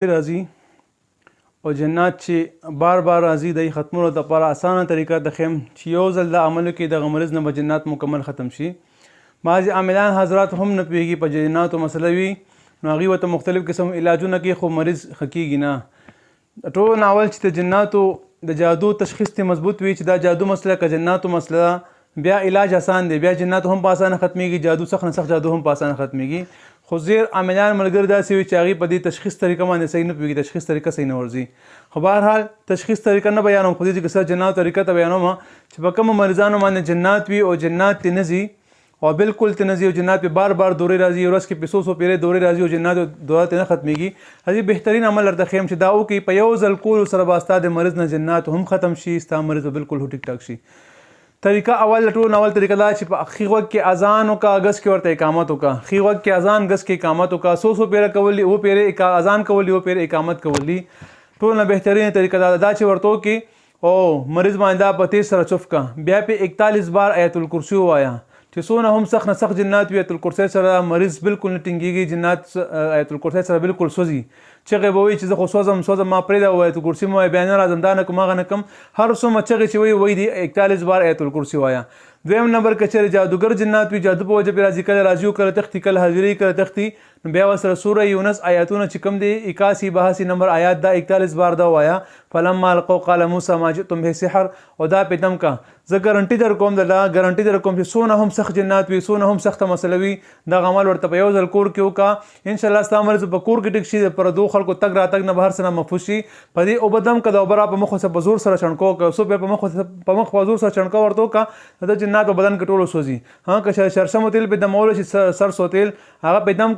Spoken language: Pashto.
راځي او جنات چې بار بار راځي د ختمولو دپاره اسانه طریقه درښیم چې یو ځل دا عمل وکړي دغه مرض نه به جنات مکمل ختم شي. بعضې عاملان حضرات هم نه پوهېږي په جناتو مسله وي نو هغوی ورته مختلف قسم علاجونه کوي خو مریض ښه کېږي نه. ټول اول چې د جناتو د جادو تشخیص ته مضبوط وي چې دا جادو مسله که جناتو مسله بیا علاج آسان دی، بیا جنات هم په اسانه ختمیږي، جادو سخت نه سخت جادو هم په اسانه ختمیږي. خو زیر عاملان ملګري داسې وي چې هغوی په دې تشخیص طریقه باندې صحیح نه پوهېږي، تشخیص طریقه صحیح نه ورځي. خو بهرحال تشخیص طریقه نه بیانوم، خو دې چې جناتو طریقه ته بیانوم چې په کومو مریضانو باندې جنات وي او جنات ترې نه ځي او بالکل ترې نه ځي او جنات پې بار بار دورې راځي، ورځ کې پې څو پیرې دورې راځي او جنات دوره ترې نه ختمېږي. هغې بهترین عمل درته ښیم چې دا وکړي، په یو ځل کولو سره به ستا د مریض نه جنات هم ختم شي، ستا مریض به بالکل ټیک ټاک شي. طریقه اول ټول اول طریقه دا چې په ښي غوږ کې اذان وکړه، غس کې ورته اقامت وکړه. ښي غوږ کې اذان، غس کې اقامت وکړه. څو پیره کول دي، اووه پیرې اذان کول دي، اووه پیرې اقامت کول دي. ټول نه بهترین طریقه دا ده چې ورته وکړي او مریض باندې دا په تیز سره چف کړه، بیا پې 41 بار آیت الکرسي ووایه چې څونه هم سخت نه سخت جنات وي، آیت الکرسي سره مریض بالکل نه ټینګېږي، جنات آیت الکرسي سره بالکل سوځي. چغې به وایي چې زه خو سوځم ما پرېږده، آیت الکرسي مو وایه، بیا نه راځم، دا نه کوم هغه نه کوم، هر څومره چغې چې وایي دي 41 بار آیت الکرسي وایه. دویم نمبر که چېرې جادوګر جنات وي، جادو په وجه پې راځي، کله راځي او کله تښتي، کله حاضري کله تښتي، نو بیا ورسره سوره یونس آیاتونه چې کوم دي 81 82 نمبر آیات دا 41 بار دا وایه. فلما القوا قال موسی ما جئتم به سحر، او دا پې دم کا. زه ګارنټي در کوم ګارنټي در کوم چې څونه هم سخت جنات وي، څونه هم سخته مسله وي، دغه عمل ورته په یو ځل کور کې وکړه، انشاءالله ستا مریض په کور کې ټیک شي، د پردو خلکو تګ راتګ نه بهر سره محفوظ شي. په دې اوبه دم که د اوبه را په مخ په زور سره چڼکو وکړه، څو بیا په مخ په زور سره چڼکو ورته وکړه، د جنات په بدن کې ټولو سوځي. که شرشمو تیل پې دمولو شي، سرسو تیل هغه پې دم